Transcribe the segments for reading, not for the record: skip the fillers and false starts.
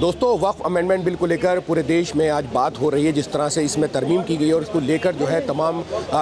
دوستوں وقف امینڈمنٹ بل کو لے کر پورے دیش میں آج بات ہو رہی ہے. جس طرح سے اس میں ترمیم کی گئی اور اس کو لے کر جو ہے تمام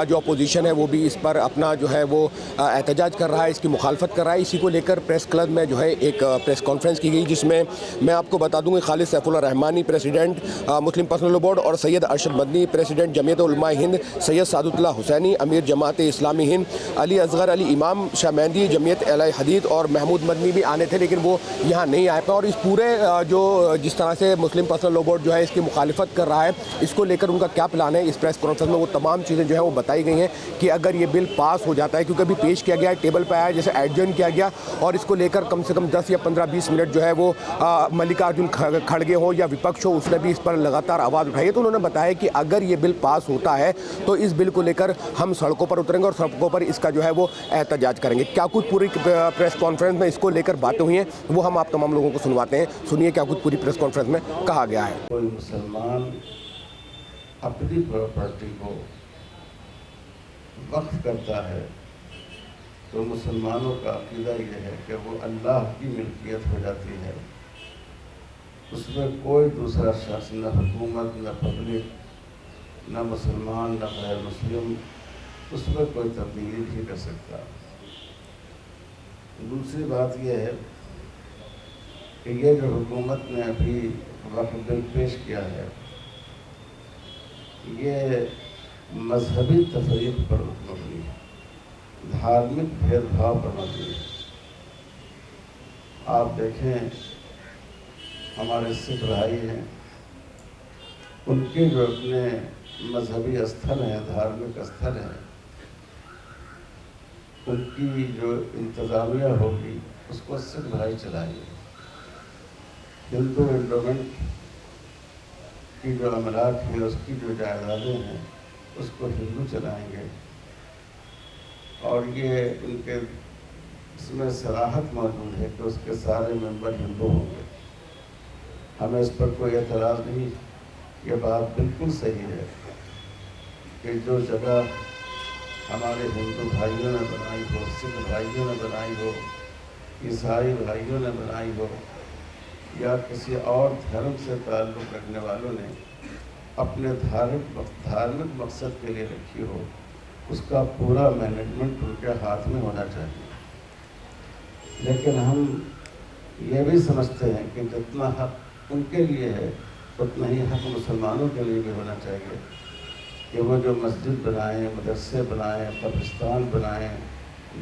جو اپوزیشن ہے وہ بھی اس پر اپنا جو ہے وہ احتجاج کر رہا ہے, اس کی مخالفت کر رہا ہے. اسی کو لے کر پریس کلب میں جو ہے ایک پریس کانفرنس کی گئی, جس میں آپ کو بتا دوں کہ خالد سیف اللہ رحمانی پریزیڈنٹ مسلم پرسنل لا بورڈ اور سید ارشد مدنی پریزیڈنٹ جمعیت علماء ہند, سید سعادت اللہ حسینی امیر جماعت اسلامی ہند, علی اصغر علی امام شاہ مہندی جمعیت اہل حدیث اور محمود مدنی بھی آنے تھے, لیکن وہ یہاں نہیں آئے پائے. اور اس پورے جو جس طرح سے مسلم پرسنل لا بورڈ جو ہے اس کی مخالفت کر رہا ہے, اس کو لے کر ان کا کیا پلان ہے, اس پریس کانفرنس میں وہ تمام چیزیں جو ہیں وہ بتائی گئی ہیں کہ اگر یہ بل پاس ہو جاتا ہے, کیونکہ ابھی پیش کیا گیا ہے, ٹیبل پہ آیا ہے, جیسے ایڈجرن کیا گیا, اور اس کو لے کر کم سے کم 10 یا 15-20 منٹ جو ہے وہ ملکارجن کھڑگے ہو یا وپکش ہو, اس نے بھی اس پر لگاتار آواز اٹھائی ہے. تو انہوں نے بتایا کہ اگر یہ بل پاس ہوتا ہے تو اس بل کو لے کر ہم سڑکوں پر اتریں گے اور سڑکوں پر اس کا جو ہے وہ احتجاج کریں گے. کیا کچھ پوری پریس کانفرنس میں اس کو لے کر باتیں ہوئی ہیں وہ ہم آپ تمام لوگوں کو سنواتے ہیں. سنیے کیا کچھ پوری پریس کانفرنس میں کہا گیا ہے. کوئی مسلمان اپنی پراپرٹی کو وقف کرتا ہے تو مسلمانوں کا عقیدہ یہ ہے کہ وہ اللہ کی ملکیت ہو جاتی ہے. اس میں کوئی دوسرا شخص, نہ حکومت, نہ پبلک, نہ مسلمان, نہ غیر مسلم, اس میں کوئی تبدیلی نہیں کر سکتا. دوسری بات یہ ہے کہ یہ جو حکومت نے ابھی وقف بل پیش کیا ہے, یہ مذہبی تفریق پر مبنی ہے, دھارمک بھید بھاؤ پر مبنی ہے. آپ دیکھیں ہمارے سکھ بھائی ہیں, ان کے جو اپنے مذہبی استھل ہیں, دھارمک استھل ہیں, ان کی جو انتظامیہ ہوگی اس کو سکھ بھائی چلائیں گے. ہندو انڈومنٹ کی جو املاک ہیں, اس کی جو جائیدادیں ہیں, اس کو ہندو چلائیں گے. اور یہ ان کے اس میں صراحت موجود ہے کہ اس کے سارے ممبر ہندو ہوں گے. ہمیں اس پر کوئی اعتراض نہیں. یہ بات بالکل صحیح ہے کہ جو جگہ ہمارے ہندو بھائیوں نے بنائی ہو, سکھ بھائیوں نے بنائی ہو, عیسائی بھائیوں نے بنائی ہو, یا کسی اور دھرم سے تعلق رکھنے والوں نے اپنے دھارمک مقصد کے لیے رکھی ہو, اس کا پورا مینجمنٹ ان کے ہاتھ میں ہونا چاہیے. لیکن ہم یہ بھی سمجھتے ہیں کہ جتنا حق ان کے لیے ہے اتنا ہی حق مسلمانوں کے لیے بھی ہونا چاہیے کہ وہ جو مسجد بنائیں, مدرسے بنائیں, قبرستان بنائیں,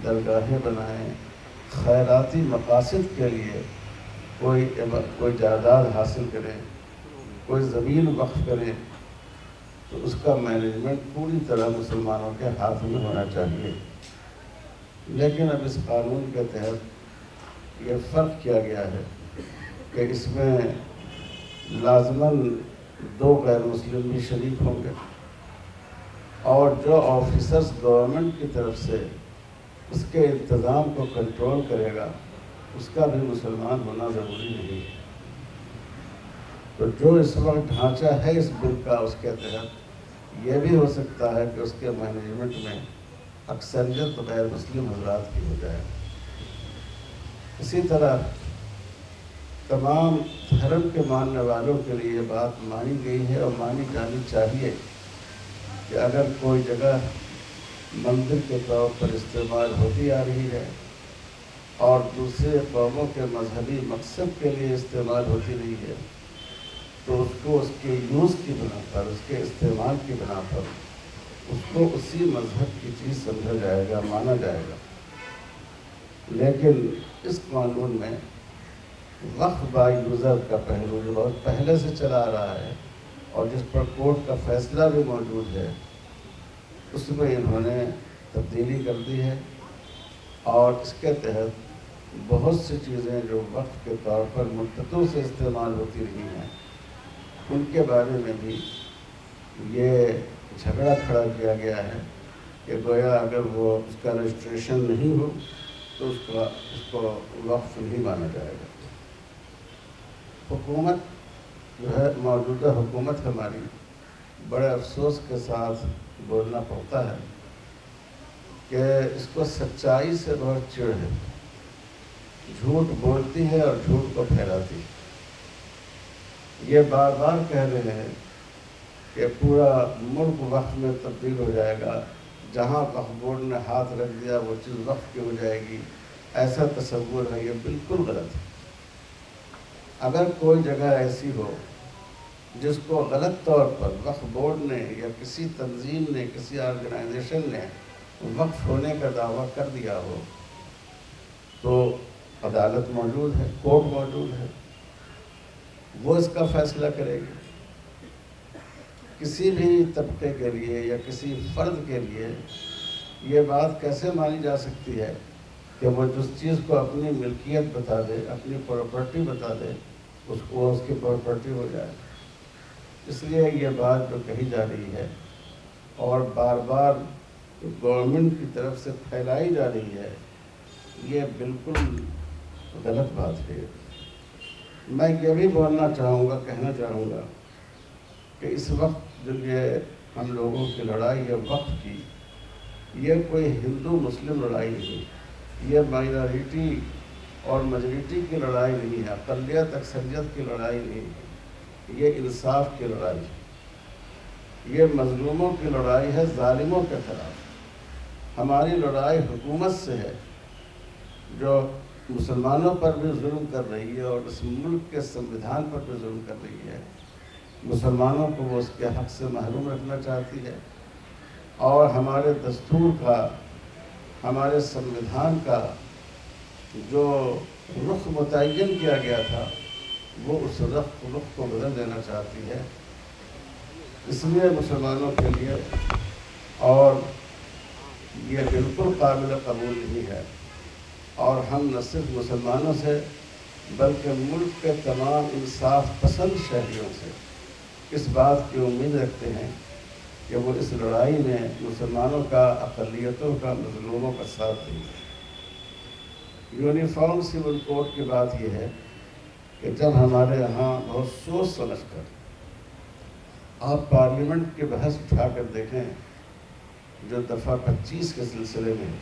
درگاہیں بنائیں, خیراتی مقاصد کے لیے کوئی جائیداد حاصل کریں, کوئی زمین وقف کریں, تو اس کا مینجمنٹ پوری طرح مسلمانوں کے ہاتھ میں ہونا چاہیے. لیکن اب اس قانون کے تحت یہ فرق کیا گیا ہے کہ اس میں لازماً 2 غیر مسلم بھی شریک ہوں گے, اور جو آفیسرز گورنمنٹ کی طرف سے اس کے انتظام کو کنٹرول کرے گا اس کا بھی مسلمان ہونا ضروری نہیں. تو جو اس وقت ڈھانچہ ہے اس بل کا, اس کے تحت یہ بھی ہو سکتا ہے کہ اس کے مینجمنٹ میں اکثریت غیر مسلم حضرات کی ہو جائے. اسی طرح تمام دھرم کے ماننے والوں کے لیے یہ بات مانی گئی ہے اور مانی جانی چاہیے کہ اگر کوئی جگہ مندر کے طور پر استعمال ہوتی آ رہی ہے اور دوسرے قوموں کے مذہبی مقصد کے لیے استعمال ہوتی رہی ہے, تو اس کو اس کے یوز کی بنا پر, اس کے استعمال کی بنا پر اس کو اسی مذہب کی چیز سمجھا جائے گا, مانا جائے گا. لیکن اس قانون میں وقف بائی یوزر کا پہلو جو بہت پہلے سے چلا آ رہا ہے اور جس پر کورٹ کا فیصلہ بھی موجود ہے, اس میں انہوں نے تبدیلی کر دی ہے. اور اس کے تحت بہت سی چیزیں جو وقف کے طور پر مدتوں سے استعمال ہوتی رہی ہیں, ان کے بارے میں بھی یہ جھگڑا کھڑا کیا گیا ہے کہ گویا اگر وہ اس کا رجسٹریشن نہیں ہو تو اس کو وقف نہیں مانا جائے گا. حکومت جو ہے, موجودہ حکومت ہماری, بڑے افسوس کے ساتھ بولنا پڑتا ہے کہ اس کو سچائی سے بہت چڑ ہے. جھوٹ بولتی ہے اور جھوٹ کو پھیلاتی ہے. یہ بار بار کہہ رہے ہیں کہ پورا ملک وقف میں تبدیل ہو جائے گا، جہاں وقف بورڈ نے ہاتھ رکھ دیا وہ چیز وقف کی ہو جائے گی، ایسا تصور ہے، یہ بالکل غلط ہے۔ اگر کوئی جگہ ایسی ہو جس کو غلط طور پر وقف بورڈ نے یا کسی تنظیم نے، کسی آرگنائزیشن نے وقف ہونے کا دعویٰ کر دیا ہو، تو عدالت موجود ہے، کورٹ موجود ہے، وہ اس کا فیصلہ کرے گی۔ کسی بھی طبقے کے لیے یا کسی فرد کے لیے یہ بات کیسے مانی جا سکتی ہے کہ وہ جس چیز کو اپنی ملکیت بتا دے، اپنی پراپرٹی بتا دے، اس کو اس کی پراپرٹی ہو جائے۔ اس لیے یہ بات جو کہی جا رہی ہے اور بار بار گورنمنٹ کی طرف سے پھیلائی جا رہی ہے، یہ بالکل غلط بات ہے۔ میں یہ بھی بولنا چاہوں گا، کہنا چاہوں گا کہ اس وقت جو یہ ہم لوگوں کی لڑائی ہے وقت کی، یہ کوئی ہندو مسلم لڑائی نہیں، یہ مائنارٹی اور میجورٹی کی لڑائی نہیں ہے، اقلیت اکثریت کی لڑائی نہیں ہے، یہ انصاف کی لڑائی ہے، یہ مظلوموں کی لڑائی ہے ظالموں کے خلاف۔ ہماری لڑائی حکومت سے ہے جو مسلمانوں پر بھی ظلم کر رہی ہے اور اس ملک کے سنویدھان پر بھی ظلم کر رہی ہے۔ مسلمانوں کو وہ اس کے حق سے محروم رکھنا چاہتی ہے، اور ہمارے دستور کا، ہمارے سنویدھان کا جو رخ متعین کیا گیا تھا، وہ اس رخ کو بدل دینا چاہتی ہے۔ اس لیے مسلمانوں کے لیے اور یہ بالکل قابل قبول نہیں ہے، اور ہم نہ صرف مسلمانوں سے بلکہ ملک کے تمام انصاف پسند شہریوں سے اس بات کی امید رکھتے ہیں کہ وہ اس لڑائی میں مسلمانوں کا، اقلیتوں کا، مظلوموں کا ساتھ دیں گے۔ یونیفارم سول کوڈ کی بات یہ ہے کہ جب ہمارے یہاں بہت سوچ سمجھ کر آپ پارلیمنٹ کی بحث اٹھا کر دیکھیں جو دفعہ 25 کے سلسلے میں،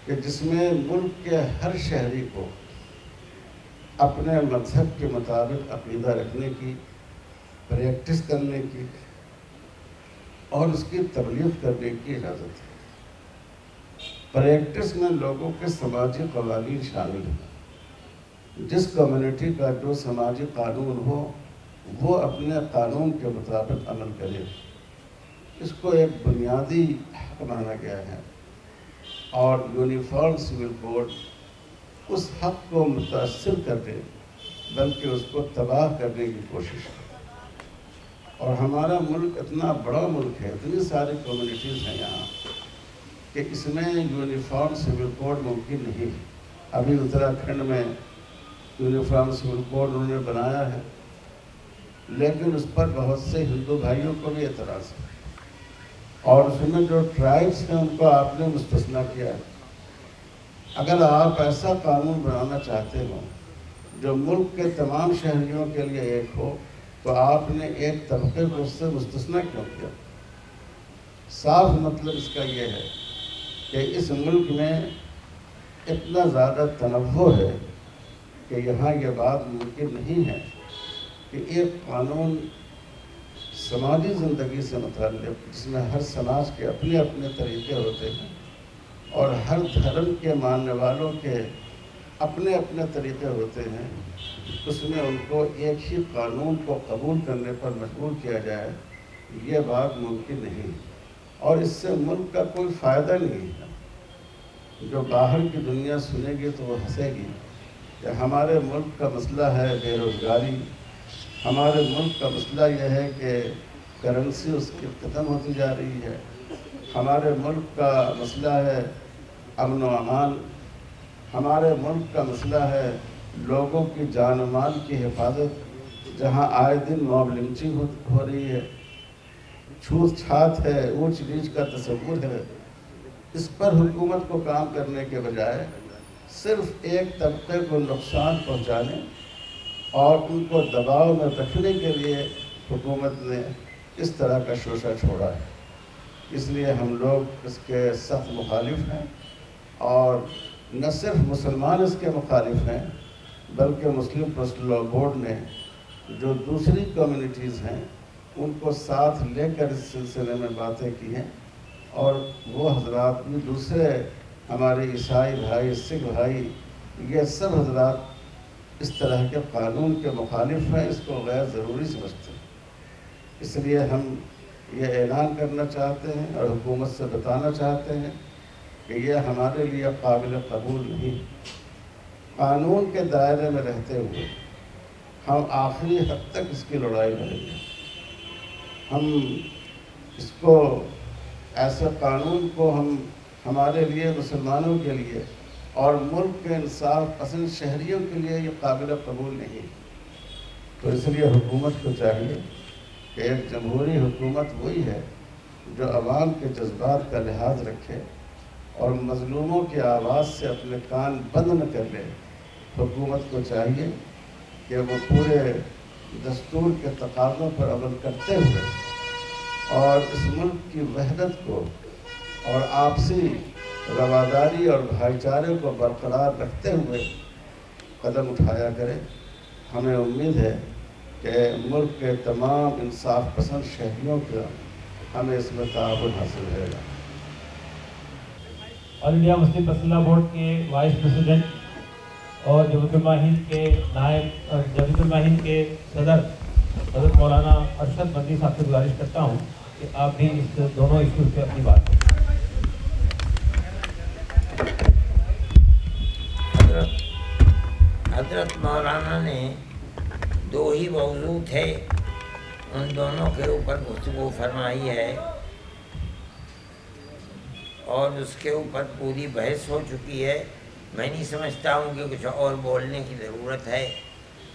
کہ جس میں ملک کے ہر شہری کو اپنے مذہب کے مطابق عقیدہ رکھنے کی، پریکٹس کرنے کی اور اس کی تبلیغ کرنے کی اجازت ہے۔ پریکٹس میں لوگوں کے سماجی قوانین شامل ہیں، جس کمیونٹی کا جو سماجی قانون ہو وہ اپنے قانون کے مطابق عمل کرے، اس کو ایک بنیادی حق مانا گیا ہے، اور یونیفارم سول کوڈ اس حق کو متاثر کر کے بلکہ اس کو تباہ کرنے کی کوشش ہے۔ اور ہمارا ملک اتنا بڑا ملک ہے، اتنی ساری کمیونٹیز ہیں یہاں، کہ اس میں یونیفارم سول کوڈ ممکن نہیں ہے۔ ابھی اتراکھنڈ میں یونیفارم سول کوڈ انہوں نے بنایا ہے، لیکن اس پر بہت سے ہندو بھائیوں کو بھی اعتراض ہے، اور اس میں جو ٹرائبس ہیں ان کو آپ نے مستثنیٰ کیا ہے۔ اگر آپ ایسا قانون بنانا چاہتے ہو جو ملک کے تمام شہریوں کے لیے ایک ہو، تو آپ نے ایک طبقے کو اس سے مستثنیٰ کیوں کیا؟ صاف مطلب اس کا یہ ہے کہ اس ملک میں اتنا زیادہ تنوع ہے کہ یہاں یہ بات ممکن نہیں ہے کہ ایک قانون سماجی زندگی سے متعلق، جس میں ہر سماج کے اپنے اپنے طریقے ہوتے ہیں اور ہر دھرم کے ماننے والوں کے اپنے اپنے طریقے ہوتے ہیں، اس میں ان کو ایک ہی قانون کو قبول کرنے پر مجبور کیا جائے، یہ بات ممکن نہیں، اور اس سے ملک کا کوئی فائدہ نہیں ہے۔ جو باہر کی دنیا سنے گی تو وہ ہنسے گی کہ ہمارے ملک کا مسئلہ ہے بے روزگاری، ہمارے ملک کا مسئلہ یہ ہے کہ کرنسی اس کی ختم ہوتی جا رہی ہے، ہمارے ملک کا مسئلہ ہے امن و امان، ہمارے ملک کا مسئلہ ہے لوگوں کی جان و مال کی حفاظت، جہاں آئے دن موب لنچنگ ہو رہی ہے، چھوت چھات ہے، اونچ نیچ کا تصور ہے۔ اس پر حکومت کو کام کرنے کے بجائے صرف ایک طبقے کو نقصان پہنچانے اور ان کو دباؤ میں رکھنے کے لیے حکومت نے اس طرح کا شوشہ چھوڑا ہے۔ اس لیے ہم لوگ اس کے سخت مخالف ہیں، اور نہ صرف مسلمان اس کے مخالف ہیں بلکہ مسلم ٹرسٹ لا بورڈ نے جو دوسری کمیونٹیز ہیں ان کو ساتھ لے کر اس سلسلے میں باتیں کی ہیں، اور وہ حضرات بھی دوسرے ہمارے عیسائی بھائی، سکھ بھائی، یہ سب حضرات اس طرح کے قانون کے مخالف ہیں، اس کو غیر ضروری سمجھتے ہیں۔ اس لیے ہم یہ اعلان کرنا چاہتے ہیں اور حکومت سے بتانا چاہتے ہیں کہ یہ ہمارے لیے قابل قبول نہیں۔ قانون کے دائرے میں رہتے ہوئے ہم آخری حد تک اس کی لڑائی لڑیں گے۔ ہم اس کو، ایسے قانون کو ہم ہمارے لیے، مسلمانوں کے لیے اور ملک کے انصاف پسند شہریوں کے لیے یہ قابل قبول نہیں۔ تو اس لیے حکومت کو چاہیے کہ ایک جمہوری حکومت وہی ہے جو عوام کے جذبات کا لحاظ رکھے اور مظلوموں کی آواز سے اپنے کان بند نہ کر لے۔ حکومت کو چاہیے کہ وہ پورے دستور کے تقاضوں پر عمل کرتے ہوئے اور اس ملک کی وحدت کو اور آپسی رواداری اور بھائی چارے کو برقرار رکھتے ہوئے قدم اٹھایا کرے۔ ہمیں امید ہے کہ ملک کے تمام انصاف پسند شہریوں کا ہمیں اس میں تعاون حاصل رہے گا۔ آل انڈیا مسلم پرسنل لا بورڈ کے وائس پریزیڈنٹ اور جمعیت علماء ہند کے نائب، جمعیت علماء ہند کے صدر حضرت مولانا ارشد مدنی صاحب سے گزارش کرتا ہوں کہ آپ بھی اس دونوں ایشوز پہ اپنی بات کریں۔ حضرت مولانا نے دو ہی موضوع تھے، ان دونوں کے اوپر گفتگو فرمائی ہے اور اس کے اوپر پوری بحث ہو چکی ہے۔ میں نہیں سمجھتا ہوں کہ کچھ اور بولنے کی ضرورت ہے۔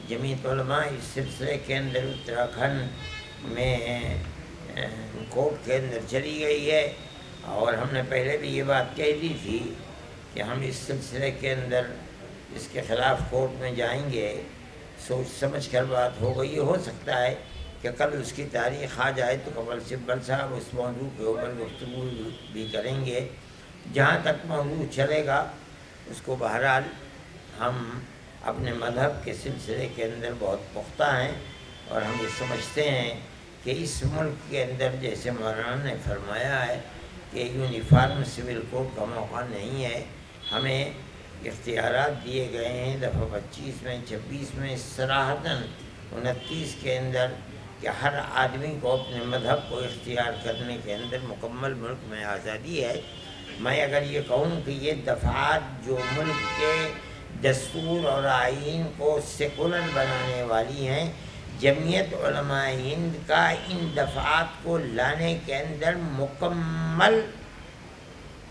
جمعیت علماء اس سلسلے کے اندر اتراکھنڈ میں کورٹ کے اندر چلی گئی ہے، اور ہم نے پہلے بھی یہ بات کہہ دی تھی کہ ہم اس سلسلے کے اندر اس کے خلاف کورٹ میں جائیں گے۔ سوچ سمجھ کر بات ہو گئی۔ ہو سکتا ہے کہ کل اس کی تاریخ آ جائے تو کمل سبل صاحب اس موضوع کے اوپر گفتگو بھی کریں گے۔ جہاں تک موضوع چلے گا اس کو بہرحال ہم اپنے مذہب کے سلسلے کے اندر بہت پختہ ہیں، اور ہم یہ سمجھتے ہیں کہ اس ملک کے اندر جیسے مولانا نے فرمایا ہے کہ یونیفارم سول کوڈ کا موقع نہیں ہے۔ ہمیں اختیارات دیے گئے ہیں دفعہ 25 میں، 26 میں، صراحتاً 29 کے اندر کہ ہر آدمی کو اپنے مذہب کو اختیار کرنے کے اندر مکمل ملک میں آزادی ہے۔ میں اگر یہ کہوں کہ یہ دفعات جو ملک کے دستور اور آئین کو سیکولر بنانے والی ہیں، جمعیت علماء ہند کا ان دفعات کو لانے کے اندر مکمل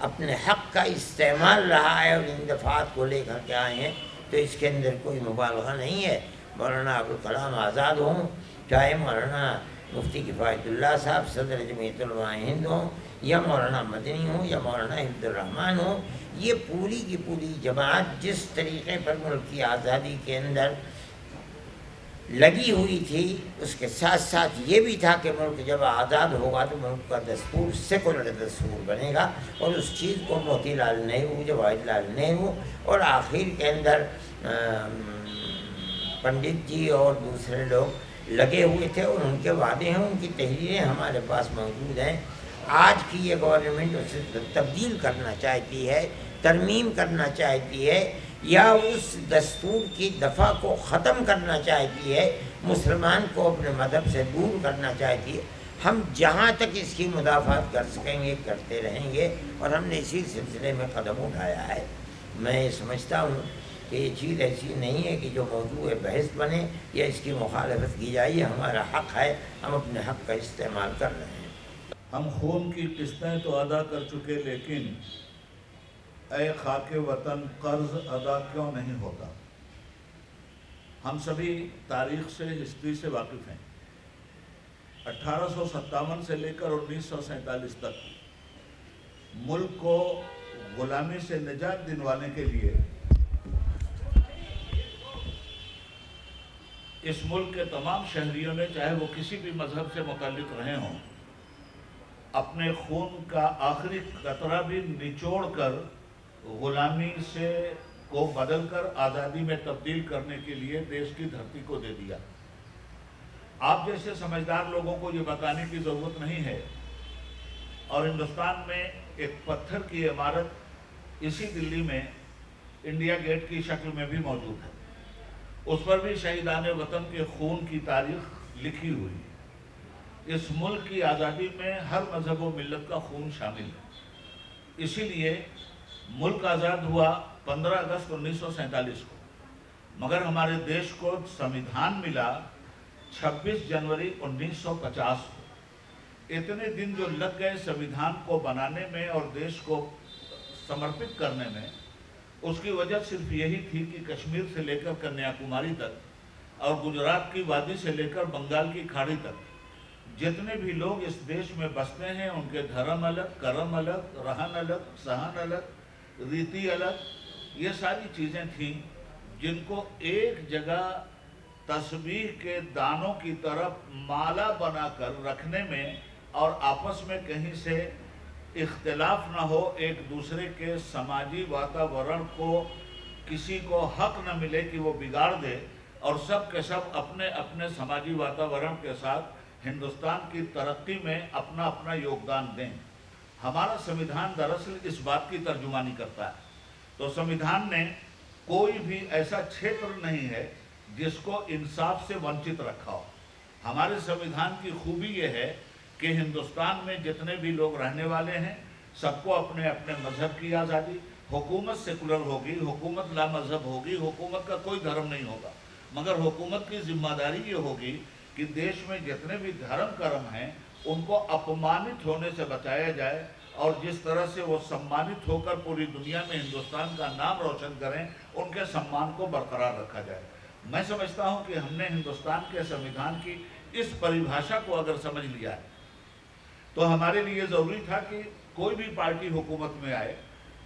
اپنے حق کا استعمال رہا ہے اور ان دفعات کو لے کر کے آئے ہیں، تو اس کے اندر کوئی مبالغہ نہیں ہے۔ مولانا ابوالکلام آزاد ہوں، چاہے مولانا مفتی کفایت اللہ صاحب صدر جمعیت علماء ہند ہوں، یا مولانا مدنی ہوں، یا مولانا حفظ الرحمان ہوں، یہ پوری کی پوری جماعت جس طریقے پر ملک کی آزادی کے اندر لگی ہوئی تھی، اس کے ساتھ ساتھ یہ بھی تھا کہ ملک جب آزاد ہوگا تو ملک کا دستور سیکولر دستور بنے گا، اور اس چیز کو موتی لال نہرو، جواہر لال نہرو اور آخر کے اندر پنڈت جی اور دوسرے لوگ لگے ہوئے تھے، اور ان کے وعدے ہیں، ان کی تحریریں ہمارے پاس موجود ہیں۔ آج کی یہ گورنمنٹ اسے تبدیل کرنا چاہتی ہے، ترمیم کرنا چاہتی ہے، یا اس دستور کی دفعہ کو ختم کرنا چاہتی ہے، مسلمان کو اپنے مذہب سے دور کرنا چاہتی ہے۔ ہم جہاں تک اس کی مدافعت کر سکیں گے کرتے رہیں گے، اور ہم نے اسی سلسلے میں قدم اٹھایا ہے۔ میں سمجھتا ہوں کہ یہ چیز ایسی نہیں ہے کہ جو موضوع بحث بنے یا اس کی مخالفت کی جائے، یہ ہمارا حق ہے، ہم اپنے حق کا استعمال کر رہے ہیں۔ ہم خون کی قسطیں تو ادا کر چکے، لیکن اے خاک وطن قرض ادا کیوں نہیں ہوتا؟ ہم سبھی تاریخ سے، ہسٹری سے واقف ہیں۔ 1857 سے لے کر 1947 تک ملک کو غلامی سے نجات دلوانے کے لیے اس ملک کے تمام شہریوں نے، چاہے وہ کسی بھی مذہب سے متعلق رہے ہوں، اپنے خون کا آخری قطرہ بھی نچوڑ کر غلامی سے کو بدل کر آزادی میں تبدیل کرنے کے لیے دیش کی دھرتی کو دے دیا۔ آپ جیسے سمجھدار لوگوں کو یہ بتانے کی ضرورت نہیں ہے، اور ہندوستان میں ایک پتھر کی عمارت اسی دلی میں انڈیا گیٹ کی شکل میں بھی موجود ہے، اس پر بھی شہیدان وطن کے خون کی تاریخ لکھی ہوئی ہے۔ اس ملک کی آزادی میں ہر مذہب و ملت کا خون شامل ہے، اسی لیے ملک آزاد ہوا 15 اگست 1947 کو، مگر ہمارے دیش کو سمویدھان ملا 26 جنوری 1950 کو۔ اتنے دن جو لگ گئے سمویدھان کو بنانے میں اور دیش کو سمرپت کرنے میں، اس کی وجہ صرف یہی تھی کہ کشمیر سے لے کر کنیا کماری تک اور گجرات کی وادی سے لے کر بنگال کی کھاڑی تک جتنے بھی لوگ اس دیش میں بستے ہیں، ان کے دھرم الگ، کرم الگ، رہن الگ، سہن الگ، ریتی الگ، یہ ساری چیزیں تھیں جن کو ایک جگہ تسبیح کے دانوں کی طرف مالا بنا کر رکھنے میں اور آپس میں کہیں سے اختلاف نہ ہو، ایک دوسرے کے سماجی واتاورن کو کسی کو حق نہ ملے کہ وہ بگاڑ دے، اور سب کے سب اپنے اپنے سماجی واتاورن کے ساتھ ہندوستان کی ترقی میں اپنا اپنا یوگدان دیں۔ ہمارا سمویدھان دراصل اس بات کی ترجمانی کرتا ہے۔ تو سمویدھان نے کوئی بھی ایسا چھیتر نہیں ہے جس کو انصاف سے ونچت رکھا ہو۔ ہمارے سمویدھان کی خوبی یہ ہے کہ ہندوستان میں جتنے بھی لوگ رہنے والے ہیں، سب کو اپنے اپنے مذہب کی آزادی، حکومت سیکولر ہوگی، حکومت لا مذہب ہوگی، حکومت کا کوئی دھرم نہیں ہوگا، مگر حکومت کی ذمہ داری یہ ہوگی کہ دیش میں جتنے بھی دھرم کرم ہیں ان کو اپمانت ہونے سے بچایا جائے، اور جس طرح سے وہ سمانت ہو کر پوری دنیا میں ہندوستان کا نام روشن کریں، ان کے سمان کو برقرار رکھا جائے۔ میں سمجھتا ہوں کہ ہم نے ہندوستان کے سمویدھان کی اس پریبھاشا کو اگر سمجھ لیا ہے تو ہمارے لیے ضروری تھا کہ کوئی بھی پارٹی حکومت میں آئے،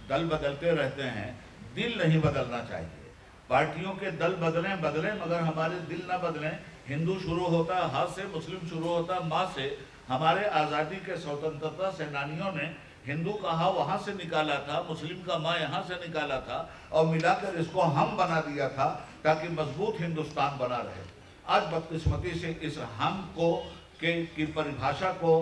دل بدلتے رہتے ہیں، دل نہیں بدلنا چاہیے۔ پارٹیوں کے دل بدلیں مگر ہمارے دل نہ بدلیں۔ ہندو شروع ہوتا ہے ہاں سے، مسلم شروع ہوتا ہے ماں سے۔ ہمارے آزادی کے سوتنترتا سینانیوں نے ہندو کا ہاں وہاں سے نکالا تھا، مسلم کا ماں یہاں سے نکالا تھا، اور ملا کر اس کو ہم بنا دیا تھا تاکہ مضبوط ہندوستان بنا رہے۔ آج بدقسمتی سے اس ہم کو کی پریبھاشا کو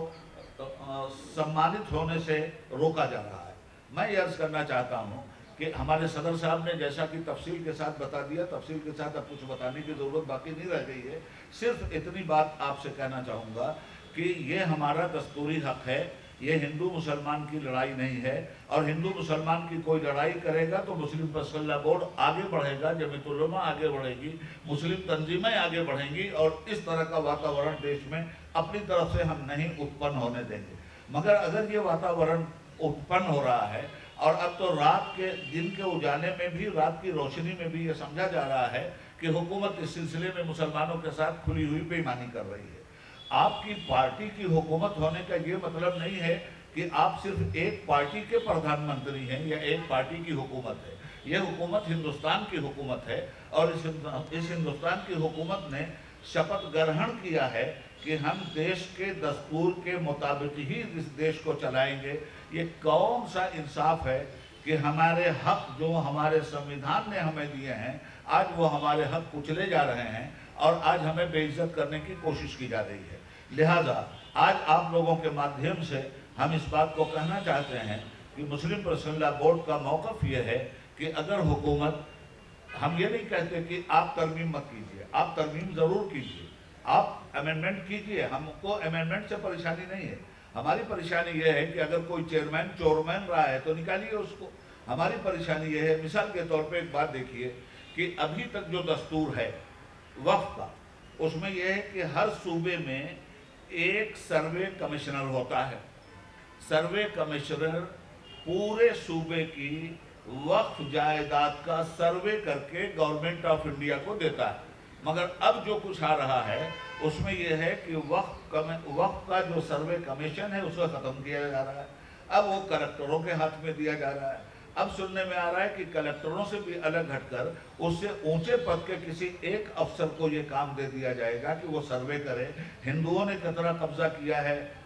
سمانت ہونے سے روکا جا رہا ہے۔ میں یہ عرض کرنا چاہتا ہوں کہ ہمارے صدر صاحب نے جیسا کہ تفصیل کے ساتھ بتا دیا، تفصیل کے ساتھ اب کچھ بتانے کی ضرورت باقی نہیں رہ گئی ہے۔ صرف اتنی بات آپ سے کہنا چاہوں گا کہ یہ ہمارا دستوری حق ہے، یہ ہندو مسلمان کی لڑائی نہیں ہے، اور ہندو مسلمان کی کوئی لڑائی کرے گا تو مسلم پرسنل بورڈ آگے بڑھے گا، جمعیت علماء آگے بڑھے گی، مسلم تنظیمیں آگے بڑھیں گی، اور اس طرح کا واتاورن دیش میں اپنی طرف سے ہم نہیں اتپن ہونے دیں گے۔ مگر اگر یہ واتاورن اتپن ہو رہا ہے، اور اب تو رات کے دن کے اجالے میں بھی، رات کی روشنی میں بھی یہ سمجھا جا رہا ہے کہ حکومت اس سلسلے میں مسلمانوں کے ساتھ کھلی ہوئی بے ایمانی کر رہی ہے۔ آپ کی پارٹی کی حکومت ہونے کا یہ مطلب نہیں ہے کہ آپ صرف ایک پارٹی کے پردھان منتری ہیں یا ایک پارٹی کی حکومت ہے۔ یہ حکومت ہندوستان کی حکومت ہے، اور اس ہندوستان کی حکومت نے شپت گرہن کیا ہے کہ ہم دیش کے دستور کے مطابق ہی اس دیش کو چلائیں گے۔ یہ کون سا انصاف ہے کہ ہمارے حق جو ہمارے سمویدھان نے ہمیں دیے ہیں، آج وہ ہمارے حق کچلے جا رہے ہیں، اور آج ہمیں بے عزت کرنے کی کوشش کی جا رہی ہے۔ لہٰذا آج آپ لوگوں کے مادھیم سے ہم اس بات کو کہنا چاہتے ہیں کہ مسلم پرسنل لا بورڈ کا موقف یہ ہے کہ اگر حکومت، ہم یہ نہیں کہتے کہ آپ ترمیم مت کیجئے، آپ ترمیم ضرور کیجئے، آپ امینڈمنٹ کیجئے، ہم کو امینڈمنٹ سے پریشانی نہیں ہے۔ ہماری پریشانی یہ ہے کہ اگر کوئی چیئرمین چورمین رہا ہے تو نکالیے اس کو۔ ہماری پریشانی یہ ہے، مثال کے طور پہ ایک بات دیکھیے کہ ابھی تک جو دستور ہے وقف کا، اس میں یہ ہے کہ ہر صوبے میں ایک سروے کمشنر ہوتا ہے۔ سروے کمشنر پورے صوبے کی وقف جائیداد کا سروے کر کے گورنمنٹ آف انڈیا کو دیتا ہے۔ مگر اب جو کچھ آ رہا ہے اس میں یہ ہے کہ وقف کا جو سروے کمیشن ہے اس کو ختم کیا جا رہا ہے، اب وہ کلکٹروں کے ہاتھ میں دیا جا رہا ہے۔ اب سننے میں آ رہا ہے کہ کلکٹروں سے بھی الگ ہٹ کر اس سے اونچے پد کے کسی ایک افسر کو یہ کام دے دیا جائے گا کہ وہ سروے کرے۔ ہندوؤں نے کتنا قبضہ کیا ہے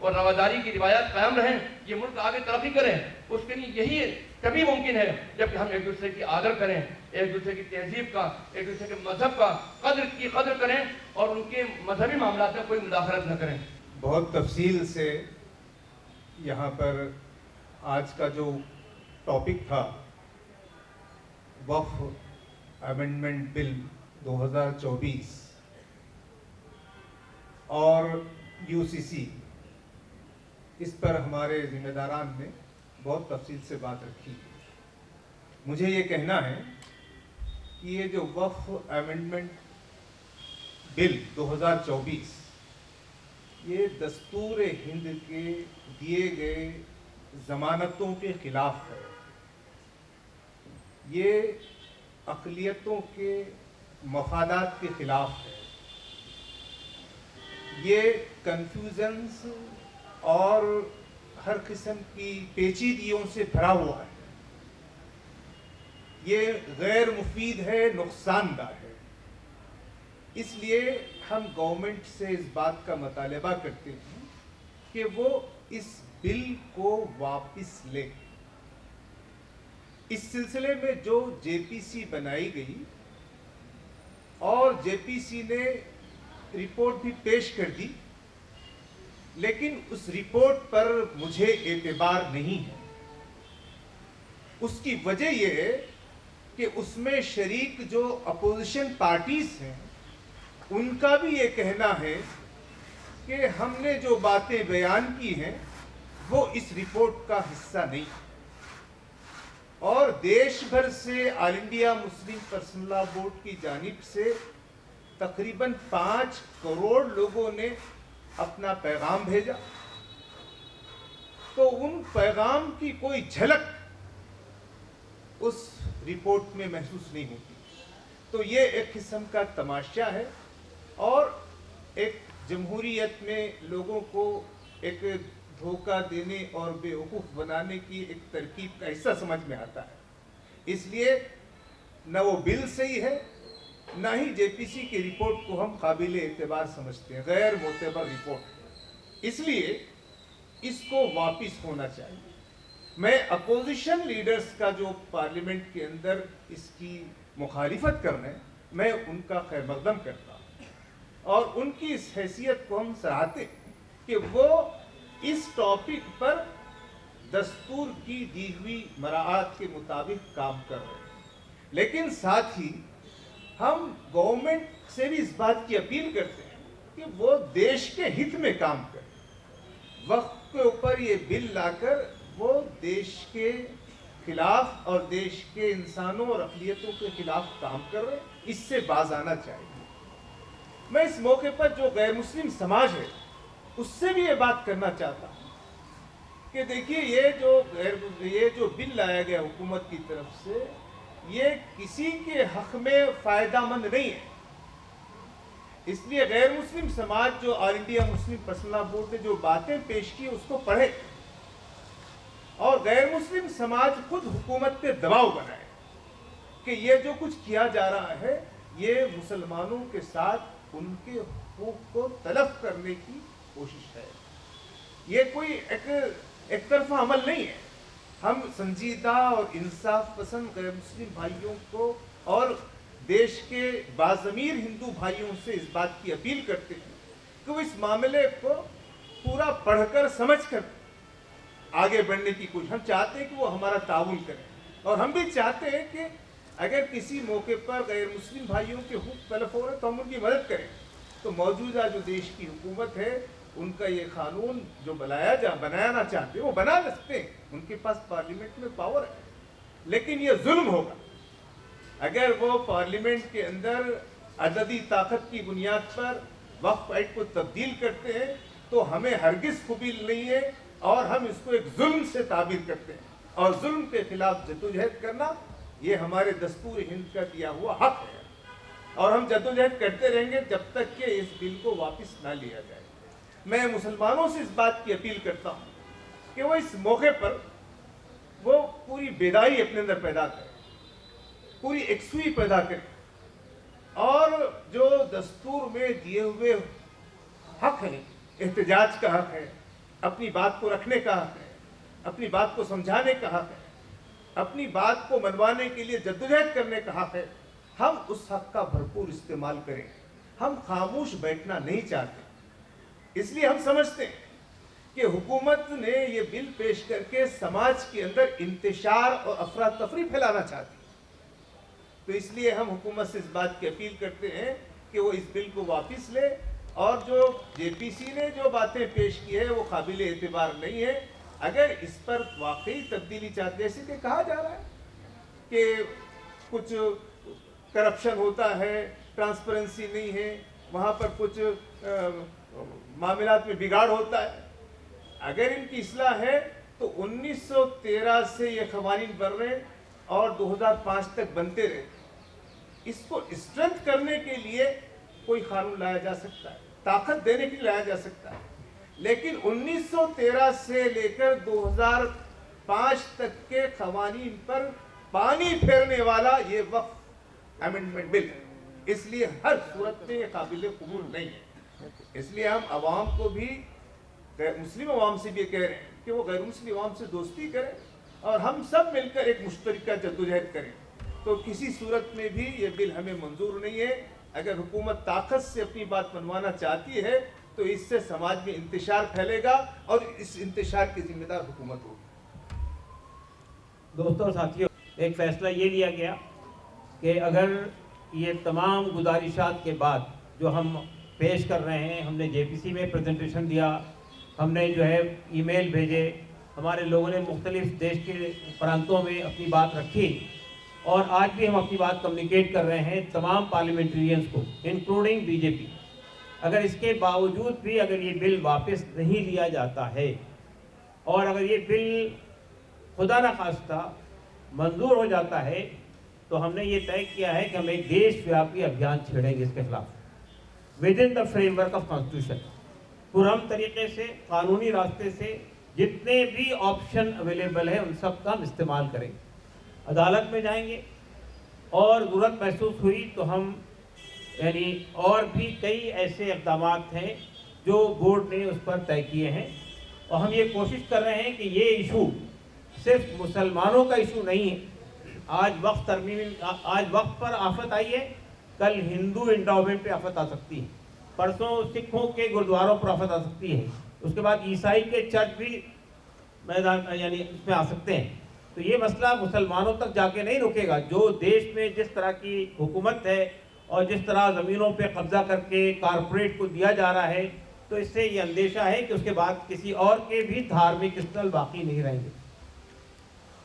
اور رواداری کی روایات قائم رہیں، یہ ملک آگے ترقی کریں، اس کے لیے یہی تبھی ممکن ہے جب کہ ہم ایک دوسرے کی آدر کریں، ایک دوسرے کی تہذیب کا، ایک دوسرے کے مذہب کا قدر کریں اور ان کے مذہبی معاملات میں کوئی مداخلت نہ کریں۔ بہت تفصیل سے یہاں پر آج کا جو ٹاپک تھا وقف امینڈمنٹ بل 2024 اور UCC، اس پر ہمارے ذمہ داران نے بہت تفصیل سے بات رکھی۔ مجھے یہ کہنا ہے کہ یہ جو وقف امینڈمنٹ بل 2024 یہ دستور ہند کے دیے گئے ضمانتوں کے خلاف ہے، یہ اقلیتوں کے مفادات کے خلاف ہے، یہ کنفیوژنز اور ہر قسم کی پیچیدگیوں سے بھرا ہوا ہے، یہ غیر مفید ہے، نقصان دہ ہے۔ اس لیے ہم گورنمنٹ سے اس بات کا مطالبہ کرتے ہیں کہ وہ اس بل کو واپس لے۔ اس سلسلے میں جو JPC بنائی گئی اور JPC نے رپورٹ بھی پیش کر دی، لیکن اس رپورٹ پر مجھے اعتبار نہیں ہے۔ اس کی وجہ یہ ہے کہ اس میں شریک جو اپوزیشن پارٹیز ہیں ان کا بھی یہ کہنا ہے کہ ہم نے جو باتیں بیان کی ہیں وہ اس رپورٹ کا حصہ نہیں، اور دیش بھر سے all India Muslim personal law board کی جانب سے تقریباً 5 کروڑ لوگوں نے اپنا پیغام بھیجا، تو ان پیغام کی کوئی جھلک اس رپورٹ میں محسوس نہیں ہوتی۔ تو یہ ایک قسم کا تماشا ہے اور ایک جمہوریت میں لوگوں کو ایک دھوکہ دینے اور بیوقوف بنانے کی ایک ترکیب کا حصہ سمجھ میں آتا ہے۔ اس لیے نہ وہ بل صحیح ہے، نہ ہی JPC کی رپورٹ کو ہم قابل اعتبار سمجھتے ہیں، غیر معتبر رپورٹ ہے۔ اس لیے اس کو واپس ہونا چاہیے۔ میں اپوزیشن لیڈرز کا جو پارلیمنٹ کے اندر اس کی مخالفت کر رہے ہیں، میں ان کا خیر مقدم کرتا ہوں اور ان کی اس حیثیت کو ہم سراہتے ہیں کہ وہ اس ٹاپک پر دستور کی دی ہوئی مراعات کے مطابق کام کر رہے ہیں، لیکن ساتھ ہی ہم گورنمنٹ سے بھی اس بات کی اپیل کرتے ہیں کہ وہ دیش کے ہت میں کام کرے۔ وقت کے اوپر یہ بل لا کر وہ دیش کے خلاف اور دیش کے انسانوں اور اقلیتوں کے خلاف کام کر رہے ہیں، اس سے باز آنا چاہیے۔ میں اس موقع پر جو غیر مسلم سماج ہے اس سے بھی یہ بات کرنا چاہتا ہوں کہ دیکھیے یہ جو بل لایا گیا حکومت کی طرف سے، یہ کسی کے حق میں فائدہ مند نہیں ہے۔ اس لیے غیر مسلم سماج جو all India Muslim personal law board نے جو باتیں پیش کی اس کو پڑھے اور غیر مسلم سماج خود حکومت پہ دباؤ بنائے کہ یہ جو کچھ کیا جا رہا ہے یہ مسلمانوں کے ساتھ ان کے حقوق کو تلف کرنے کی کوشش ہے۔ یہ کوئی ایک طرفہ عمل نہیں ہے۔ ہم سنجیدہ اور انصاف پسند غیر مسلم بھائیوں کو اور دیش کے باضمیر ہندو بھائیوں سے اس بات کی اپیل کرتے ہیں کہ وہ اس معاملے کو پورا پڑھ کر سمجھ کر آگے بڑھنے کی کوشش، ہم چاہتے ہیں کہ وہ ہمارا تعاون کریں اور ہم بھی چاہتے ہیں کہ اگر کسی موقع پر غیر مسلم بھائیوں کے حقوق تلف ہو رہے تو ہم ان کی مدد کریں۔ تو موجودہ جو دیش کی حکومت ہے ان کا یہ قانون جو بنانا چاہتے ہیں وہ بنا سکتے ہیں، ان کے پاس پارلیمنٹ میں پاور ہے، لیکن یہ ظلم ہوگا اگر وہ پارلیمنٹ کے اندر عددی طاقت کی بنیاد پر وقف ایکٹ کو تبدیل کرتے ہیں تو ہمیں ہرگز قبول نہیں ہے اور ہم اس کو ایک ظلم سے تعبیر کرتے ہیں، اور ظلم کے خلاف جدوجہد کرنا یہ ہمارے دستور ہند کا دیا ہوا حق ہے، اور ہم جدوجہد کرتے رہیں گے جب تک کہ اس بل کو واپس نہ لیا جائے۔ میں مسلمانوں سے اس بات کی اپیل کرتا ہوں کہ وہ اس موقع پر وہ پوری بیداری اپنے اندر پیدا کریں، پوری یکسوئی پیدا کریں، اور جو دستور میں دیے ہوئے حق ہیں، احتجاج کا حق ہے، اپنی بات کو رکھنے کا حق ہے، اپنی بات کو سمجھانے کا حق ہے، اپنی بات کو منوانے کے لیے جدوجہد کرنے کا حق ہے، ہم اس حق کا بھرپور استعمال کریں. ہم خاموش بیٹھنا نہیں چاہتے. اس لیے ہم سمجھتے ہیں کہ حکومت نے یہ بل پیش کر کے سماج کے اندر انتشار اور افراتفری پھیلانا چاہتی ہے. تو اس لیے ہم حکومت سے اس بات کی اپیل کرتے ہیں کہ وہ اس بل کو واپس لے، اور جو جے پی سی نے جو باتیں پیش کی ہے وہ قابل اعتبار نہیں ہے. اگر اس پر واقعی تبدیلی چاہتے، جیسے کہ کہا جا رہا ہے کہ کچھ کرپشن ہوتا ہے، ٹرانسپیرنسی نہیں ہے، وہاں پر کچھ معاملات میں بگاڑ ہوتا ہے، اگر ان کی اصلاح ہے تو 1913 سے یہ قوانین بن رہے اور 2005 تک بنتے رہے. اس کو اسٹرینتھ کرنے کے لیے کوئی قانون لایا جا سکتا ہے، طاقت دینے کے لیے لایا جا سکتا ہے، لیکن 1913 سے لے کر 2005 تک کے قوانین پر پانی پھیرنے والا یہ وقف امینڈمنٹ بل ہے. اس لیے ہر صورت میں یہ قابل قبول نہیں ہے. اس لیے ہم عوام کو بھی، غیر مسلم عوام سے بھی کہہ رہے ہیں کہ وہ غیر مسلم عوام سے دوستی کریں اور ہم سب مل کر ایک مشترکہ جدوجہد کریں. تو کسی صورت میں بھی یہ بل ہمیں منظور نہیں ہے. اگر حکومت طاقت سے اپنی بات منوانا چاہتی ہے تو اس سے سماج میں انتشار پھیلے گا اور اس انتشار کی ذمہ دار حکومت ہوگی. دوستوں اور ساتھیوں، ایک فیصلہ یہ لیا گیا کہ اگر یہ تمام گزارشات کے بعد جو ہم پیش کر رہے ہیں، ہم نے جے پی سی میں پریزنٹیشن دیا، ہم نے جو ہے ای میل بھیجے، ہمارے لوگوں نے مختلف دیش کے پرانتوں میں اپنی بات رکھی، اور آج بھی ہم اپنی بات کمیونیکیٹ کر رہے ہیں تمام پارلیمنٹرینز کو انکلوڈنگ بی جے پی. اگر اس کے باوجود بھی اگر یہ بل واپس نہیں لیا جاتا ہے اور اگر یہ بل خدا نخواستہ منظور ہو جاتا ہے تو ہم نے یہ طے کیا ہے کہ ہم ایک دیش ویاپی ابھیان چھیڑیں گے اس کے خلاف within the framework of constitution. پرہم طریقے سے، قانونی راستے سے جتنے بھی آپشن اویلیبل ہیں ان سب کا ہم استعمال کریں گے. عدالت میں جائیں گے، اور ضرورت محسوس ہوئی تو ہم اور بھی کئی ایسے اقدامات ہیں جو بورڈ نے اس پر طے کیے ہیں، اور ہم یہ کوشش کر رہے ہیں کہ یہ ایشو صرف مسلمانوں کا ایشو نہیں ہے. آج وقت پر آفت آئی ہے، کل ہندو انڈاؤمنٹ پہ آفت آ سکتی ہے، پرسوں سکھوں کے گردواروں پر آفت آ سکتی ہے، اس کے بعد عیسائی کے چرچ بھی میدان اس میں آ سکتے ہیں. تو یہ مسئلہ مسلمانوں تک جا کے نہیں رکے گا. جو دیش میں جس طرح کی حکومت ہے اور جس طرح زمینوں پہ قبضہ کر کے کارپوریٹ کو دیا جا رہا ہے، تو اس سے یہ اندیشہ ہے کہ اس کے بعد کسی اور کے بھی دھارمک استھل باقی نہیں رہیں گے.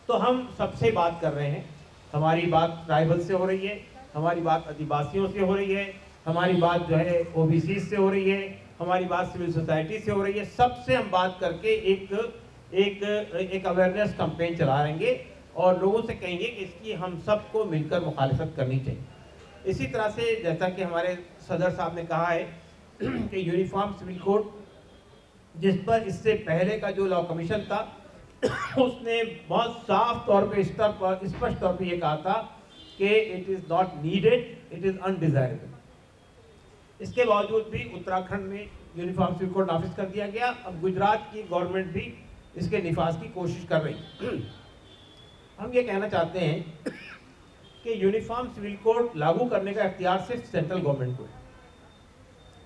تو ہم سب سے بات کر رہے ہیں. ہماری بات ٹرائبل سے ہو رہی ہے، ہماری بات آدیواسیوں سے ہو رہی ہے، ہماری بات جو ہے او بی سی سے ہو رہی ہے، ہماری بات سول سوسائٹی سے ہو رہی ہے. سب سے ہم بات کر کے ایک اویئرنیس کمپین چلا رہیں گے اور لوگوں سے کہیں گے کہ اس کی ہم سب کو مل کر مخالفت کرنی چاہیے. اسی طرح سے جیسا کہ ہمارے صدر صاحب نے کہا ہے کہ یونیفارم سول کوڈ، جس پر اس سے پہلے کا جو لا کمیشن تھا اس نے بہت صاف طور پہ اسپشٹ طور پہ یہ کہا تھا کہ it is not needed, it is undesirable. اس کے باوجود بھی اتراکھنڈ میں یونیفارم سول کوڈ نافذ کر دیا گیا. اب گجرات کی گورنمنٹ بھی اس کے نفاذ کی کوشش کر رہی. ہم یہ کہنا چاہتے ہیں کہ یونیفارم سول کوڈ لاگو کرنے کا اختیار صرف سینٹرل گورنمنٹ کو ہے.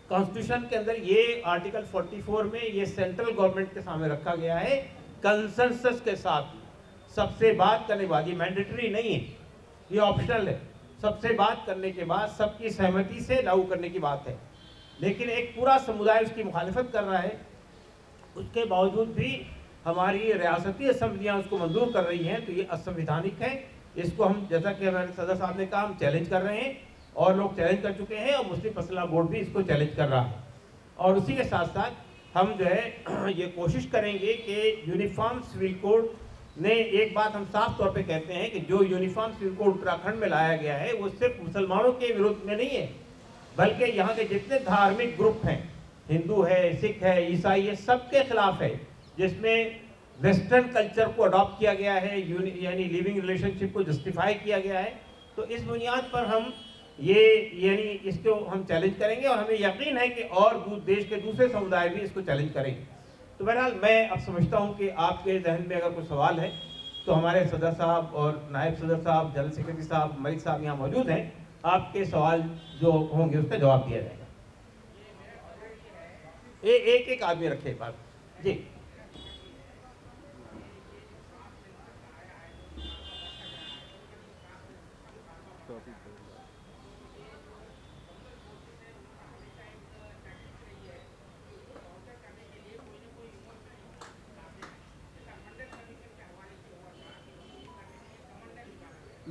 کانسٹیٹیوشن کے اندر یہ آرٹیکل 44 میں یہ سینٹرل گورنمنٹ کے سامنے رکھا گیا ہے کنسنسس کے ساتھ. سب سے بات کرنے کے بعد، یہ مینڈیٹری نہیں ہے، یہ آپشنل ہے، سب سے بات کرنے کے بعد سب کی سہمتی سے لاگو کرنے کی بات ہے. لیکن ایک پورا سمودائے اس کی مخالفت کر رہا ہے. اس کے باوجود بھی ہماری ریاستی اسمبلیاں اس کو منظور کر رہی ہیں، تو یہ اسمویدھانک ہے. اس کو ہم، جیسا کہ ہمارے صدر صاحب نے کہا، ہم چیلنج کر رہے ہیں اور لوگ چیلنج کر چکے ہیں، اور مسلم مسئلہ بورڈ بھی اس کو چیلنج کر رہا ہے. اور اسی کے ساتھ ساتھ ہم جو ہے یہ کوشش کریں گے کہ یونیفارم سول کوڈ نے، ایک بات ہم صاف طور پہ کہتے ہیں کہ جو یونیفارم سول کوڈ اتراکھنڈ میں لایا گیا ہے وہ صرف مسلمانوں کے ورودھ میں نہیں ہے، بلکہ یہاں کے جتنے دھارمک گروپ ہیں، ہندو ہے، سکھ ہے، عیسائی ہے، سب کے خلاف ہے. جس میں ویسٹرن کلچر کو اڈاپٹ کیا گیا ہے، یعنی لیونگ ریلیشن شپ کو جسٹیفائی کیا گیا ہے. تو اس بنیاد پر ہم اس کو ہم چیلنج کریں گے، اور ہمیں یقین ہے کہ اور دیش کے دوسرے سمودائے بھی اس کو چیلنج کریں گے. تو بہرحال میں اب سمجھتا ہوں کہ آپ کے ذہن میں اگر کوئی سوال ہے تو ہمارے صدر صاحب اور نائب صدر صاحب، جنرل سیکرٹری صاحب، ملک صاحب یہاں موجود ہیں. آپ کے سوال جو ہوں گے اس کا جواب دیا جائے گا. ایک آدمی رکھے بات. جی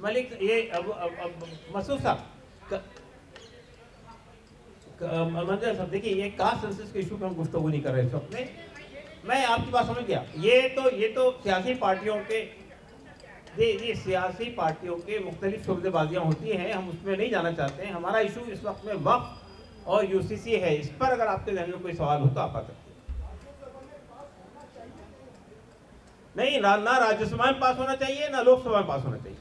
ملک، یہ مسعود صاحب، منظر صاحب دیکھیے، یہ کاسٹ سینسس کے ایشو پہ ہم گفتگو نہیں کر رہے اس وقت میں آپ کی بات سمجھ گیا. یہ تو سیاسی پارٹیوں کے سیاسی پارٹیوں کے مختلف شعبے بازیاں ہوتی ہیں، ہم اس میں نہیں جانا چاہتے ہیں. ہمارا ایشو اس وقت میں وقف اور UCC ہے. اس پر اگر آپ کے ذہن میں کوئی سوال ہو تو آپ آ سکتے ہیں. نہیں، نہ راجیہ سبھا میں پاس ہونا چاہیے نہ لوک سبھا میں پاس ہونا چاہیے.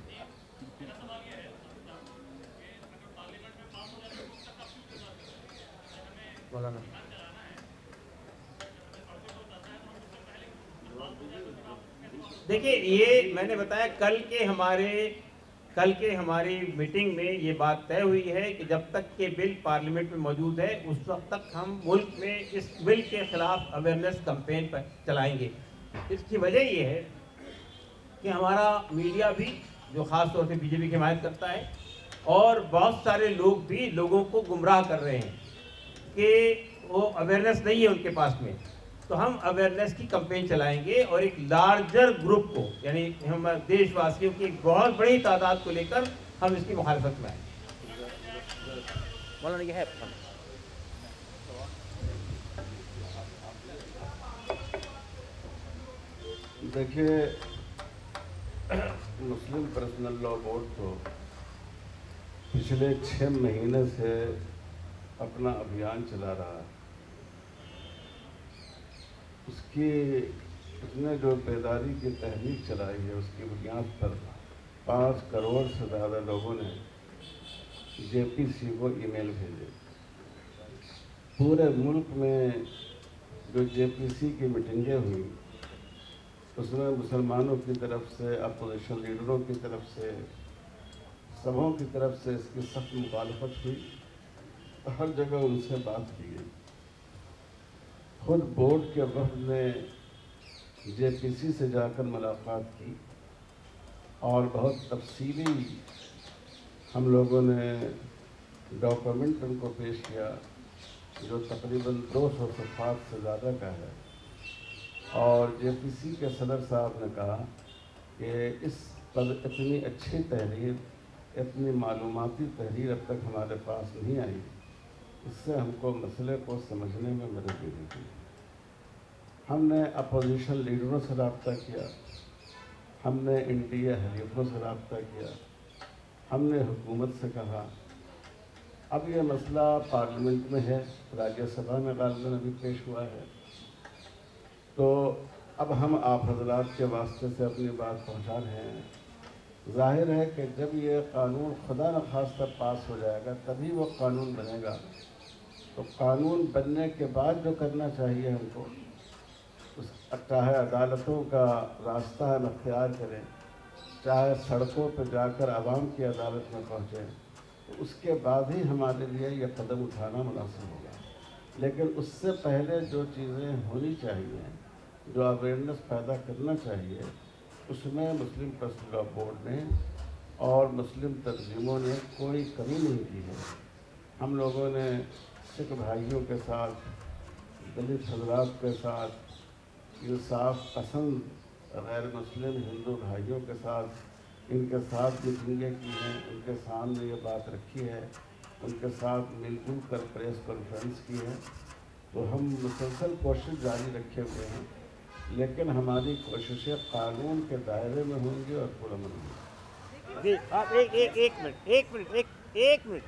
دیکھیے، یہ میں نے بتایا کل کے ہماری میٹنگ میں یہ بات طے ہوئی ہے کہ جب تک کہ بل پارلیمنٹ میں موجود ہے اس وقت تک ہم ملک میں اس بل کے خلاف اویئرنیس کمپین پر چلائیں گے. اس کی وجہ یہ ہے کہ ہمارا میڈیا بھی، جو خاص طور سے BJP کی حمایت کرتا ہے، اور بہت سارے لوگ بھی لوگوں کو گمراہ کر رہے ہیں کہ وہ اویئرنیس نہیں ہے ان کے پاس میں. تو ہم اویئرنیس کی کمپین چلائیں گے اور ایک لارجر گروپ کو، یعنی ہم دیش واسیوں کی ایک بہت بڑی تعداد کو لے کر ہم اس کی مخالفت میں آئیں. مولانا یہ ہے دیکھیے، مسلم پرسنل لا بورڈ تو پچھلے 6 مہینے سے اپنا ابھیان چلا رہا ہے. اس نے جو بیداری کی تحریک چلائی ہے، اس کی بنیاد پر 5 کروڑ سے زیادہ لوگوں نے JPC کو ای میل بھیجے. پورے ملک میں جو JPC کی میٹنگیں ہوئی اس میں مسلمانوں کی طرف سے، اپوزیشن لیڈروں کی طرف سے، سبھوں کی طرف سے اس کی سخت مخالفت ہوئی. ہر جگہ ان سے بات کی گئی. خود بورڈ کے وفد نے JPC سے جا کر ملاقات کی اور بہت تفصیلی ہم لوگوں نے ڈاکومنٹ ان کو پیش کیا جو تقریباً 200 صفحات سے زیادہ کا ہے. اور JPC کے صدر صاحب نے کہا کہ اس پر اتنی اچھی تحریر، اتنی معلوماتی تحریر اب تک ہمارے پاس نہیں آئی. اس سے ہم کو مسئلے کو سمجھنے میں مدد ملے گی. ہم نے اپوزیشن لیڈروں سے رابطہ کیا، ہم نے NDA حلیفوں سے رابطہ کیا، ہم نے حکومت سے کہا. اب یہ مسئلہ پارلیمنٹ میں ہے، راجیہ سبھا میں غالباً ابھی پیش ہوا ہے. تو اب ہم آپ حضرات کے واسطے سے اپنی بات پہنچا رہے ہیں. ظاہر ہے کہ جب یہ قانون خدا نخواستہ پاس ہو جائے گا تبھی وہ قانون بنے گا. تو قانون بننے کے بعد جو کرنا چاہیے ہم کو، چاہے عدالتوں کا راستہ ہم اختیار کریں، چاہے سڑکوں پہ جا کر عوام کی عدالت میں پہنچیں، تو اس کے بعد ہی ہمارے لیے یہ قدم اٹھانا مناسب ہوگا. لیکن اس سے پہلے جو چیزیں ہونی چاہیے، جو اویئرنیس پیدا کرنا چاہیے، اس میں مسلم پرسنل لا بورڈ نے اور مسلم تنظیموں نے کوئی کمی نہیں کی ہے. ہم لوگوں نے سکھ بھائیوں کے ساتھ، دلت حضرات کے ساتھ، انصاف پسند غیر مسلم ہندو بھائیوں کے ساتھ، ان کے ساتھ میٹنگیں کی ہیں، ان کے سامنے یہ بات رکھی ہے، ان کے ساتھ مل جل کر پریس کانفرنس کی ہے. تو ہم مسلسل کوشش جاری رکھے ہوئے ہیں، لیکن ہماری کوششیں قانون کے دائرے میں ہوں گی اور پرامن ہوں گی. جی آپ ایک منٹ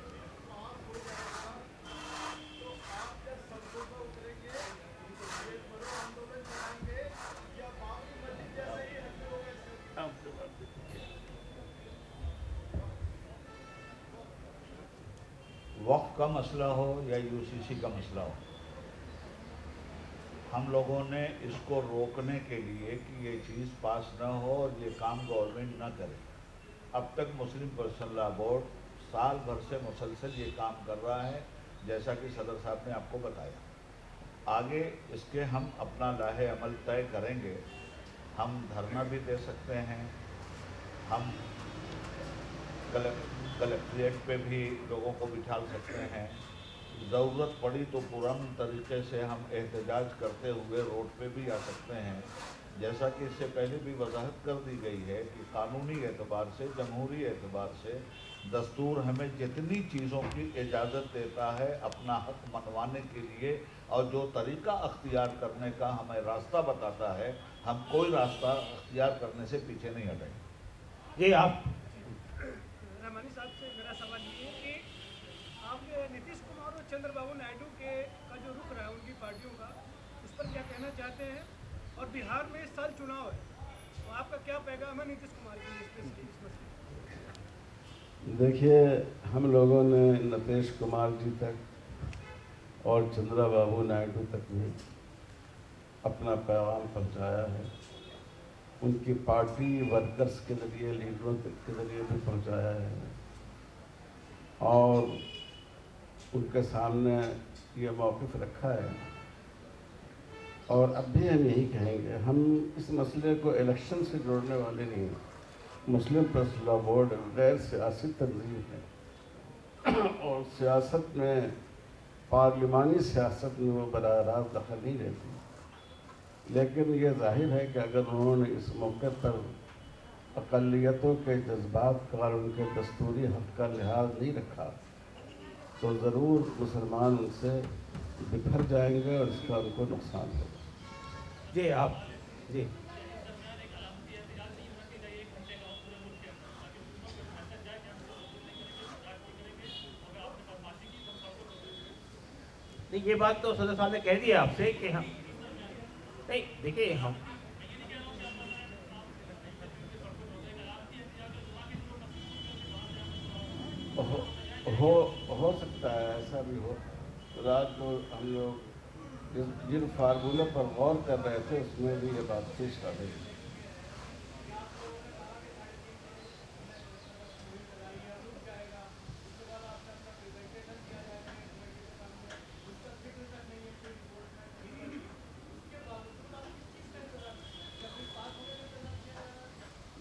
وقف کا مسئلہ ہو یا UCC کا مسئلہ ہو، ہم لوگوں نے اس کو روکنے کے لیے کہ یہ چیز پاس نہ ہو اور یہ کام گورنمنٹ نہ کرے. اب تک مسلم پرسنل لا بورڈ سال بھر سے مسلسل یہ کام کر رہا ہے، جیسا کہ صدر صاحب نے آپ کو بتایا. آگے اس کے ہم اپنا لاہ عمل طے کریں گے. ہم دھرنا بھی دے سکتے ہیں، ہم کلیکٹریٹ پہ بھی لوگوں کو بٹھا سکتے ہیں، ضرورت پڑی تو پرامن طریقے سے ہم احتجاج کرتے ہوئے روڈ پہ بھی آ سکتے ہیں. جیسا کہ اس سے پہلے بھی وضاحت کر دی گئی ہے کہ قانونی اعتبار سے، جمہوری اعتبار سے دستور ہمیں جتنی چیزوں کی اجازت دیتا ہے اپنا حق منوانے کے لیے، اور جو طریقہ اختیار کرنے کا ہمیں راستہ بتاتا ہے، ہم کوئی راستہ اختیار کرنے سے پیچھے نہیں ہٹیں گے. جی آپ رحمانی صاحب سے میرا سوال یہ ہے کہ آپ نتیش کمار اور چندر بابو نائیڈو کا جو رخ رہا ہے ان کی پارٹیوں کا، اس پر کیا کہنا چاہتے ہیں؟ اور بہار میں اس سال چناؤ ہے، تو آپ کا کیا پیغام ہے نتیش کمار کے لیے اس مسئلے؟ دیکھیے، ہم لوگوں نے نتیش کمار جی تک اور چندرا بابو نائیڈو تک بھی اپنا پیغام پہنچایا ہے. ان کی پارٹی ورکرز کے ذریعے، لیڈروں کے ذریعے بھی پہنچایا ہے، اور ان کے سامنے یہ موقف رکھا ہے. اور اب بھی ہم یہی کہیں گے، ہم اس مسئلے کو الیکشن سے جوڑنے والے نہیں ہیں. مسلم پرسنل لا بورڈ غیر سیاسی تنظیم ہے، اور سیاست میں، پارلیمانی سیاست میں وہ براہ راست دخل نہیں لیتی. لیکن یہ ظاہر ہے کہ اگر انہوں نے اس موقع پر اقلیتوں کے جذبات کا اور ان کے دستوری حق کا لحاظ نہیں رکھا تو ضرور مسلمان ان سے بکھر جائیں گے اور اس کا ان کو نقصان ہوگا. جی آپ جی نہیں، یہ بات تو صدر صاحب نے کہہ دی ہے آپ سے کہ ہم نہیں، دیکھیے ہم ہو سکتا ہے، ایسا بھی ہو. رات کو ہم لوگ جن فارمولوں پر غور کر رہے تھے اس میں بھی یہ بات پیش آ رہی.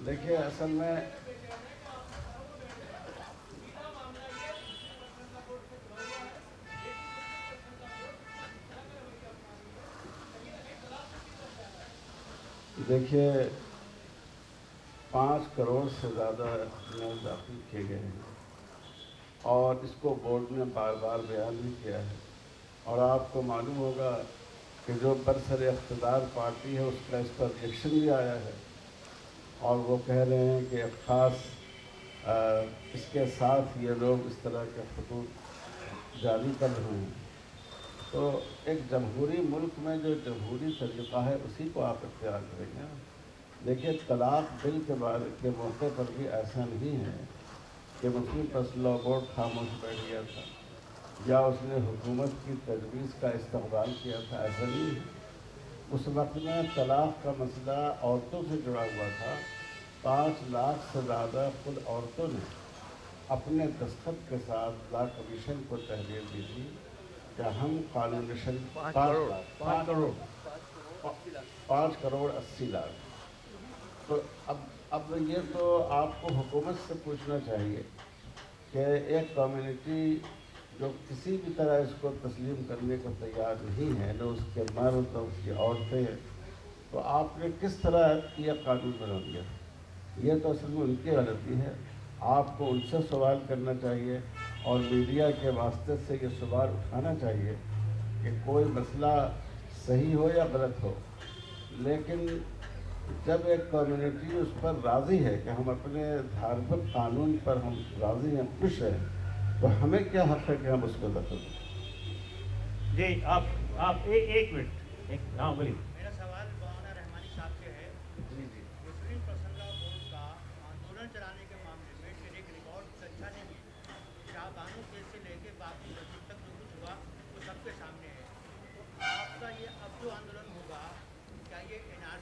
دیکھیے، اصل میں دیکھیے 5 کروڑ سے زیادہ نئے داخل کیے گئے ہیں، اور اس کو بورڈ نے بار بار بیان بھی کیا ہے. اور آپ کو معلوم ہوگا کہ جو برسر اقتدار پارٹی ہے اس کا اس پر ریئیکشن بھی آیا ہے، اور وہ کہہ رہے ہیں کہ ایک خاص اس کے ساتھ یہ لوگ اس طرح کے خطوط جاری کر رہے ہیں. تو ایک جمہوری ملک میں جو جمہوری طریقہ ہے اسی کو آپ اختیار کریں گے. دیکھیے، طلاق بل کے کے موقع پر بھی ایسا نہیں ہے کہ مسلم پرسنل لا بورڈ خاموش بیٹھ گیا تھا یا اس نے حکومت کی تجویز کا استقبال کیا تھا. ایسا نہیں ہے. اس وقت میں طلاق کا مسئلہ عورتوں سے جڑا ہوا تھا. 5 لاکھ سے زیادہ خود عورتوں نے اپنے دستخط کے ساتھ لا کمیشن کو تحریر دی تھی کہ ہم قانون شریف 5 کروڑ 80 لاکھ. تو اب یہ تو آپ کو حکومت سے پوچھنا چاہیے کہ ایک کمیونٹی جو کسی بھی طرح اس کو تسلیم کرنے کو تیار نہیں ہے، نہ اس کے مرد نہ اس کی عورتیں، تو آپ نے کس طرح یہ قانون بنا دیا؟ یہ تو اصل میں ان کی غلطی ہے. آپ کو ان سے سوال کرنا چاہیے اور میڈیا کے واسطے سے یہ سوال اٹھانا چاہیے کہ کوئی مسئلہ صحیح ہو یا غلط ہو، لیکن جب ایک کمیونٹی اس پر راضی ہے کہ ہم اپنے دھارمک قانون پر ہم راضی ہیں، خوش ہیں، تو ہمیں کیا حق ہے کہ ہم اس کو دخل دیں؟ جی آپ ایک منٹ. ہاں بولیے. میرا سوال مولانا رحمانی صاحب سے ہے. مسلم پرسنل لا بورڈ کا آندولن چلانے کے معاملے میں ایک ریکارڈ اچھا نہیں ہے. شاہبانو کیس سے لے کے باقی وزیر تک جو کچھ ہوا وہ سب کے سامنے ہے. آپ کا یہ اب جو آندولن